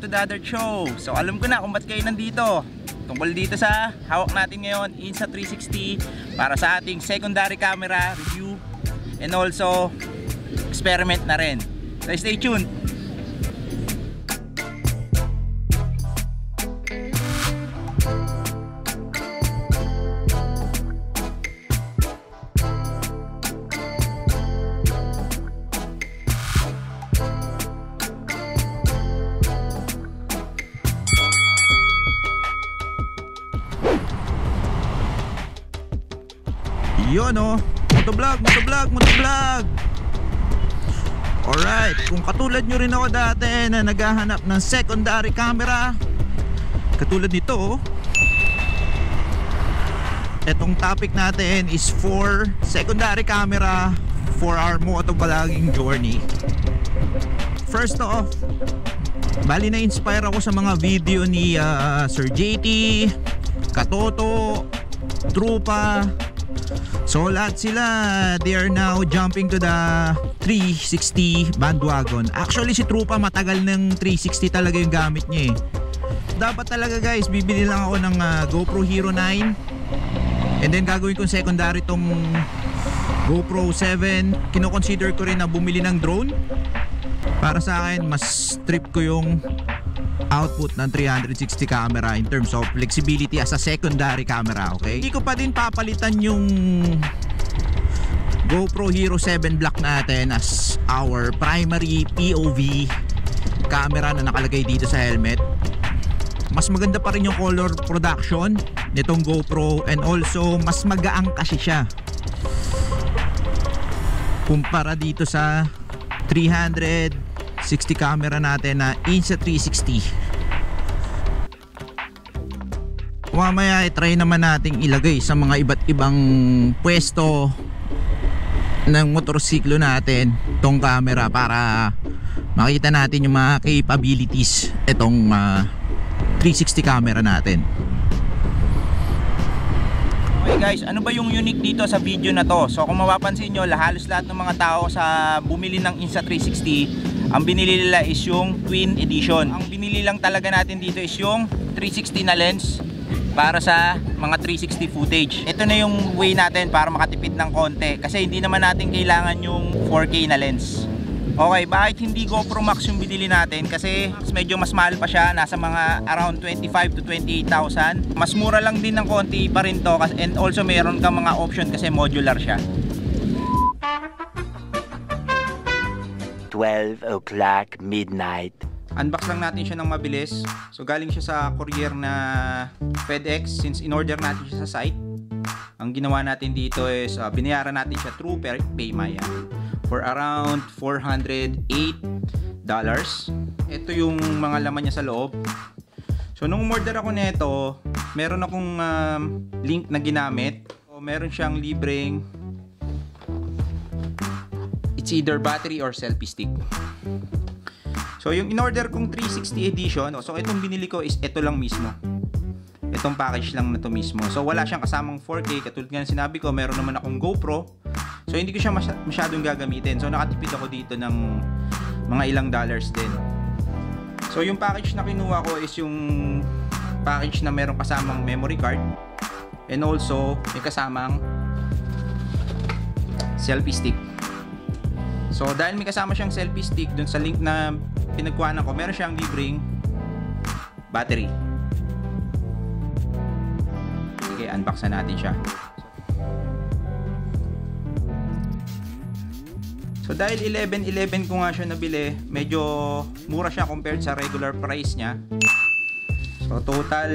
to the other show. So alam ko na kung ba't kayo nandito. Tungkol dito sa hawak natin ngayon, Insta360, para sa ating secondary camera review and also experiment na rin. So stay tuned. Yun o, motovlog. Alright, kung katulad nyo rin ako dati na naghahanap ng secondary camera, katulad nito, etong topic natin is for secondary camera for our motovlogging journey. First off, bali na-inspire ako sa mga video ni Sir JT, Katoto, Trupa. So lahat sila, they are now jumping to the 360 bandwagon. Actually si Trupa matagal ng 360 talaga yung gamit niya eh. Dapat talaga guys, bibili lang ako ng GoPro Hero 9. And then gagawin kong secondary tong GoPro 7. Kino-consider ko rin na bumili ng drone. Para sa akin, mas trip ko yung output ng 360 camera in terms of flexibility as a secondary camera, okay? Hindi ko pa din papalitan yung GoPro Hero 7 Black natin as our primary POV camera na nakalagay dito sa helmet. Mas maganda pa rin yung color production nitong GoPro and also mas magaang kasi siya kumpara dito sa 360 camera natin na Insta360. Mamaya i-try naman nating ilagay sa mga iba't ibang pwesto ng motorsiklo natin tong camera para makita natin yung mga capabilities itong 360 camera natin. Okay guys, ano ba yung unique dito sa video na to? So kung mapapansin nyo, halos lahat ng mga tao sa bumili ng Insta360, ang binili nila is yung Twin Edition. Ang binili lang talaga natin dito is yung 360 na lens para sa mga 360 footage. Ito na yung way natin para makatipid ng konti kasi hindi naman natin kailangan yung 4K na lens. Okay, bakit hindi GoPro Max yung binili natin? Kasi medyo mas mahal pa siya, nasa mga around 25 to 28,000. Mas mura lang din ng konti pa rin to, and also meron kang mga option kasi modular siya. 12 o'clock midnight. Unbox lang natin siya ng mabilis. So galing siya sa courier na FedEx since in-order natin siya sa site. Ang ginawa natin dito is binayaran natin siya through PayMaya for around $408. Ito yung mga laman niya sa loob. So nung umorder ako nito, meron akong link na ginamit. So, meron siyang libreng, it's either battery or selfie stick. So yung in-order kong 360 edition, so itong binili ko is ito lang mismo. Itong package lang na to mismo. So wala siyang kasamang 4K. Katulad nga sinabi ko, meron naman akong GoPro. So hindi ko siya masyadong gagamitin. So nakatipid ako dito ng mga ilang dollars din. So yung package na kinuha ko is yung package na meron kasamang memory card. And also may kasamang selfie stick. So dahil may kasama siyang selfie stick, dun sa link na pinagkuhanan ko, meron siyang libreng battery. Sige, unbox na natin siya. So dahil 11.11 ko nga siya nabili, medyo mura siya compared sa regular price niya. So total,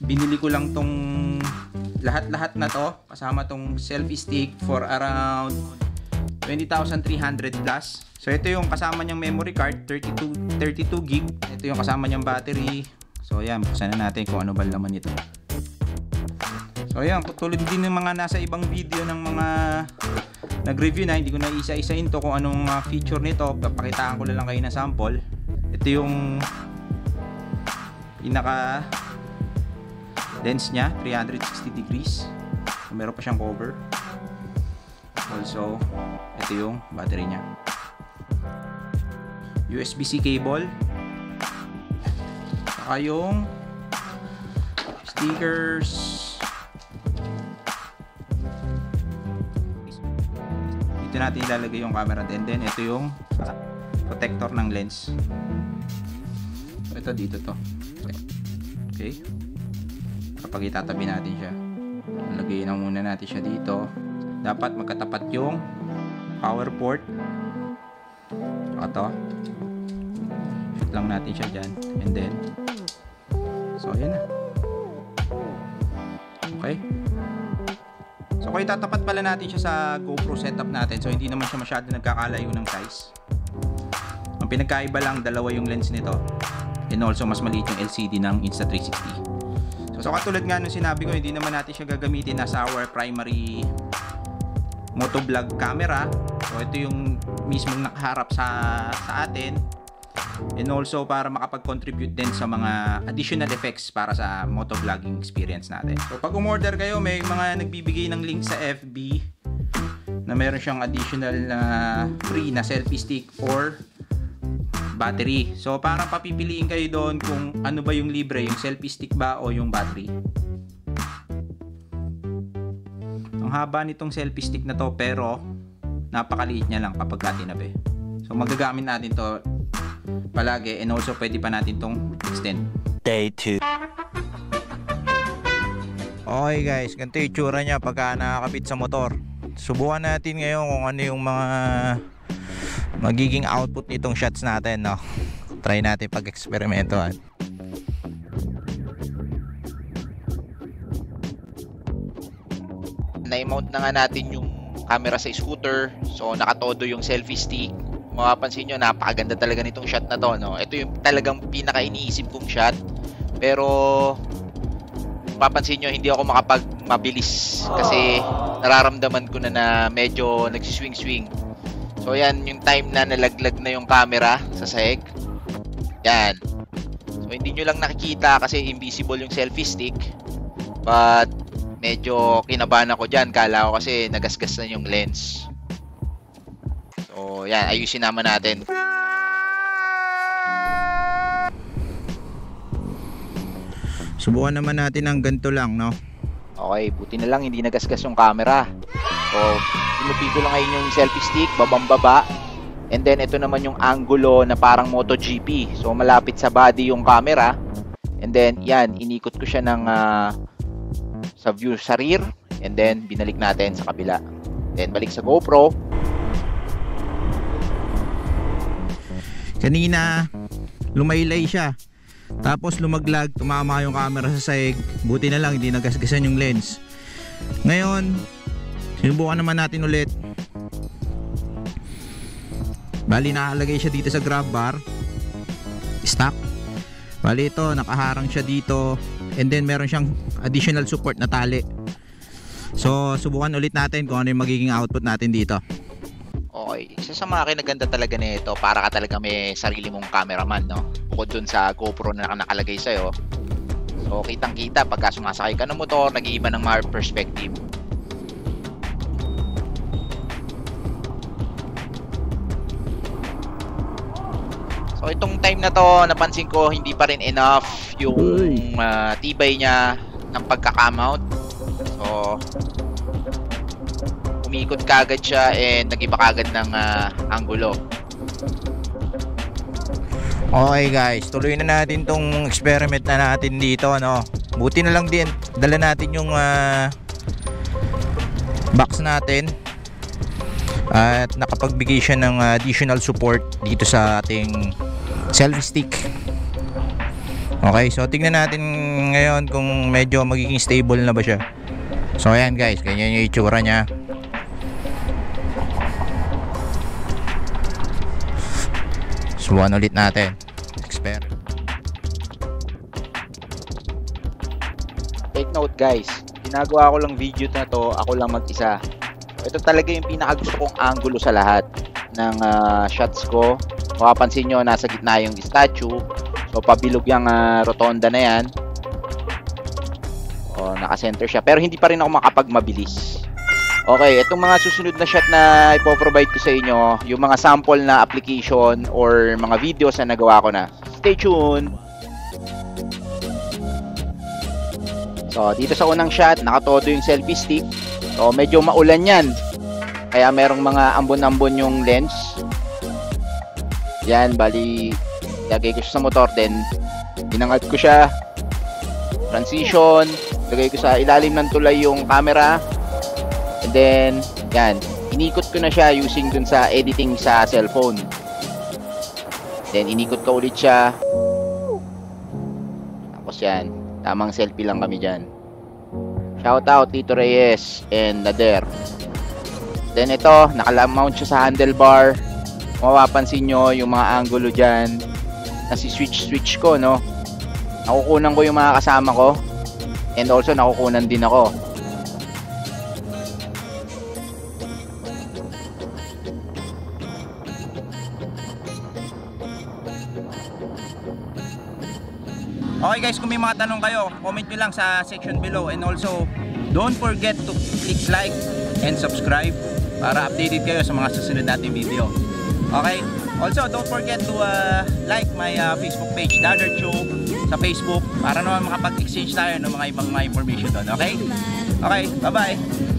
binili ko lang tong lahat-lahat na to, kasama tong selfie stick for around 20,300 plus. So ito yung kasama niyang memory card, 32 gig. Ito yung kasama niyang battery. So ayan, buksan na natin kung ano ba laman nito. So ayan, tulad din ng mga nasa ibang video ng mga nag-review na, hindi ko na isa-isain to kung anong feature nito. Papakitaan ko na lang kayo na sample. Ito yung pinaka lens niya, 360 degrees. So, meron pa siyang cover. Also, ito yung battery niya. USB-C cable. Saka yung stickers. Dito natin ilalagay yung camera, and then ito yung protector ng lens. Ito dito to. Okay. Kapag itatabi natin siya, lagay na muna natin siya dito. Dapat magkatapat yung power port. Ito. Fit lang natin siya dyan. And then, so ayan na. Okay. So kung itatapat pala natin siya sa GoPro setup natin, so hindi naman siya masyado nagkakalayo ng size. Ang pinagkaiba lang, dalawa yung lens nito. And also mas maliit yung LCD ng Insta360. So katulad nga nung sinabi ko, hindi naman natin siya gagamitin as our primary motovlog camera. So ito yung mismong nakaharap sa atin. And also para makapag-contribute din sa mga additional effects para sa motovlogging experience natin. So pag umorder kayo, may mga nagbibigay ng link sa FB na meron siyang additional na free na selfie stick or battery. So parang papipiliin kayo doon kung ano ba yung libre, yung selfie stick ba o yung battery. Ang haba nitong selfie stick na to, pero napakaliit niya lang kapag tinabi. So magagamit natin to palagi, and also pwede pa natin tong extend. Day 2. Okay guys, ganito yung itsura niya pagka nakakabit sa motor. Subukan natin ngayon kung ano yung mga magiging output nitong shots natin, no? Try natin pag-eksperimentohan. Na-mount na nga natin yung camera sa scooter. So nakatodo yung selfie stick. Mapapansin nyo, napakaganda talaga nitong shot na to, no? Ito yung talagang pinaka-iniisip kong shot. Pero mapapansin nyo, hindi ako mabilis kasi nararamdaman ko na medyo nagsiswing-swing. So yan yung time na nalaglag na yung camera sa sahig. Yan. So hindi nyo lang nakikita kasi invisible yung selfie stick. But medyo kinabahan ako dyan. Kala ko kasi nagasgas na yung lens. So yan, ayusin naman natin. Subukan naman natin ng ganito lang, no? Okay, buti na lang hindi nagasgas yung camera. So, pinupito lang ngayon yung selfie stick, babang-baba. And then, ito naman yung angulo na parang MotoGP. So, malapit sa body yung camera. And then, yan, inikot ko siya ng sa view sa rear. And then, binalik natin sa kabila. Then, balik sa GoPro. Kanina, lumaylay siya. Tapos lumaglag, tumama yung camera sa sahig. Buti na lang, hindi nagasgasan yung lens. Ngayon, sinubukan naman natin ulit. Bali, nakalagay siya dito sa grab bar. Stock. Bali, ito, nakaharang siya dito. And then, meron siyang additional support na tali. So, subukan ulit natin kung ano yung magiging output natin dito. Okay, isa sa mga kinaganda talaga nito, para ka talaga may sarili mong cameraman, no? Bukod dun sa GoPro na nakalagay sa'yo. So, kitang-kita pagka sumasakay ka ng motor, nag-iiba ng mga perspective. So, itong time na to, napansin ko hindi pa rin enough yung tibay niya ng pagkakamount. So, umikot kagad siya and nag-iba kagad ng angulo. Okay guys, tuloy na natin tong experiment na natin dito, no? Buti na lang din, dala natin yung box natin. At nakapagbigay siya ng additional support dito sa ating selfie stick. Okay, so tingnan natin ngayon kung medyo magiging stable na ba siya. So ayan guys, ganyan yung itsura niya. Subukan ulit natin. Expert. Take note guys, ginagawa ko lang video na to, ako lang mag-isa. Ito talaga yung pinakagusto kong angulo sa lahat ng shots ko. Mapapansin nyo, nasa gitna yung statue. So pabilog yung rotonda na yan. O, naka-center siya. Pero hindi pa rin ako makapagmabilis. Okay, itong mga susunod na shot na ipoprovide ko sa inyo, yung mga sample na application or mga videos na nagawa ko na. Stay tuned! So, dito sa unang shot, nakatodo yung selfie stick. So, medyo maulan yan. Kaya merong mga ambon-ambon yung lens. Yan, bali, lagay ko siya sa motor, then inangat ko siya. Transition, lagay ko sa ilalim ng tulay yung camera. And then, yan, inikot ko na siya using dun sa editing sa cellphone. Then, inikot ko ulit siya. Tapos yan, tamang selfie lang kami dyan. Shout out Tito Reyes and Nader. Then ito, naka-mount siya sa handlebar. Mapapansin nyo yung mga angulo dyan. Nasi-switch ko, no? Nakukunan ko yung mga kasama ko. And also, nakukunan din ako. Okay guys, kung may mga tanong kayo, comment nyo lang sa section below. And also, don't forget to click like and subscribe para updated kayo sa mga susunod nating video. Okay? Also, don't forget to like my Facebook page, Dadart Show, sa Facebook para naman makapag-exchange tayo ng mga ibang mga information doon. Okay? Okay, bye-bye!